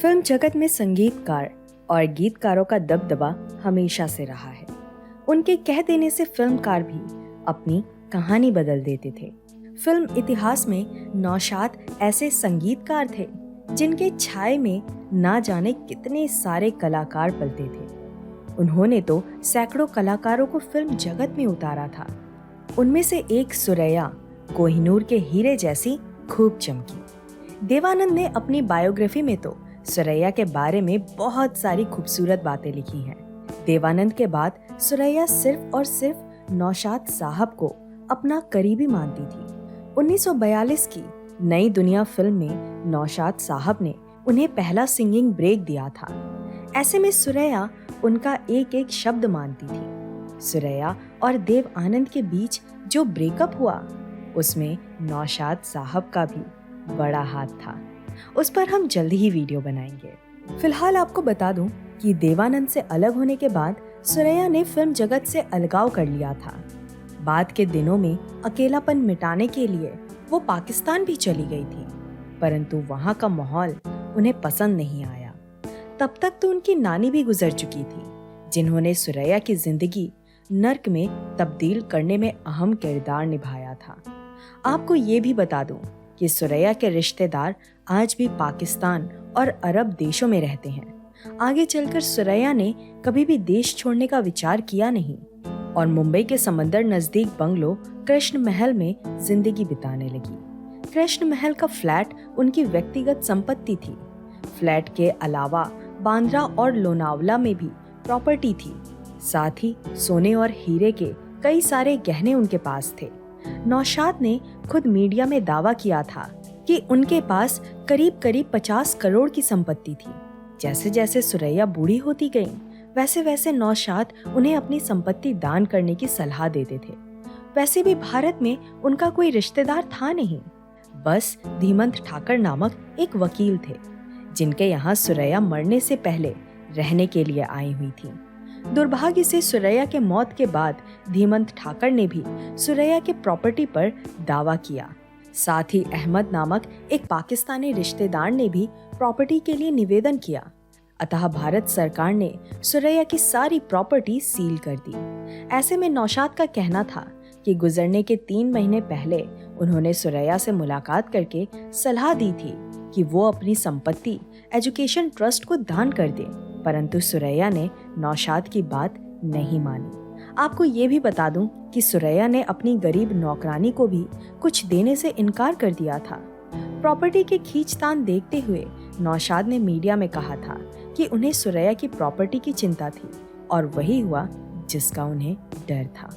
Film जगत में संगीतकार और गीतकारों का दबदबा हमेशा से रहा है। उनके कह देने से फिल्मकार भी अपनी कहानी बदल देते थे। फिल्म इतिहास में नौशाद ऐसे संगीतकार थे जिनके छाये में ना जाने कितने सारे कलाकार पलते थे। उन्होंने तो सैकड़ों कलाकारों को फिल्म जगत में उतारा था। उनमें से एक सुरैया कोहिनूर के हीरे जैसी खूब चमकी। देवानंद ने अपनी बायोग्राफी में तो सुरैया के बारे में बहुत सारी खूबसूरत बातें लिखी हैं। देवानंद के बाद सुरैया सिर्फ और सिर्फ नौशाद साहब को अपना करीबी मानती थी। 1942 की नई दुनिया फिल्म में नौशाद साहब ने उन्हें पहला सिंगिंग ब्रेक दिया था। ऐसे में सुरैया उनका एक एक शब्द मानती थी। सुरैया और देव आनंद के बीच जो ब्रेकअप हुआ उसमें नौशाद साहब का भी बड़ा हाथ था। उस पर हम जल्दी ही वीडियो बनाएंगे। फिलहाल आपको बता दूं कि देवानंद से अलग होने के बाद सुरैया ने फिल्म जगत से अलगाव कर लिया था। बाद के दिनों में अकेलापन मिटाने के लिए वो पाकिस्तान भी चली गई थी, परंतु वहाँ का माहौल उन्हें पसंद नहीं आया। तब तक तो उनकी नानी भी गुजर चुकी थी, जिन्होंने सुरैया की जिंदगी नर्क में तब्दील करने में अहम किरदार निभाया था। आपको ये भी बता दूं कि सुरैया के रिश्तेदार आज भी पाकिस्तान और अरब देशों में रहते हैं। आगे चलकर सुरैया ने कभी भी देश छोड़ने का विचार किया नहीं और मुंबई के समंदर नजदीक बंगलो कृष्ण महल में जिंदगी बिताने लगी। कृष्ण महल का फ्लैट उनकी व्यक्तिगत संपत्ति थी। फ्लैट के अलावा बांद्रा और लोनावला में भी प्रॉपर्टी थी। साथ ही सोने और हीरे के कई सारे गहने उनके पास थे। नौशाद ने खुद मीडिया में दावा किया था कि उनके पास करीब 50 करोड़ की संपत्ति थी। जैसे जैसे सुरैया बूढ़ी होती गईं, वैसे वैसे नौशाद उन्हें अपनी संपत्ति दान करने की सलाह देते थे। वैसे भी भारत में उनका कोई रिश्तेदार था नहीं, बस धीमंत ठाकर नामक एक वकील थे, जिनके यहाँ सुरैया मरने से पहले रहने के लिए आई हुई थी। दुर्भाग्य से सुरैया के मौत के बाद धीमंत ठाकर ने भी सुरैया के प्रॉपर्टी पर दावा किया। साथ ही अहमद नामक एक पाकिस्तानी रिश्तेदार ने भी प्रॉपर्टी के लिए निवेदन किया। अतः भारत सरकार ने सुरैया की सारी प्रॉपर्टी सील कर दी। ऐसे में नौशाद का कहना था कि गुजरने के 3 महीने पहले उन्होंने सुरैया से मुलाकात करके सलाह दी थी कि वो अपनी संपत्ति एजुकेशन ट्रस्ट को दान कर दे, परंतु सुरैया ने नौशाद की बात नहीं मानी। आपको ये भी बता दूं कि सुरैया ने अपनी गरीब नौकरानी को भी कुछ देने से इनकार कर दिया था। प्रॉपर्टी के खींचतान देखते हुए नौशाद ने मीडिया में कहा था कि उन्हें सुरैया की प्रॉपर्टी की चिंता थी और वही हुआ जिसका उन्हें डर था।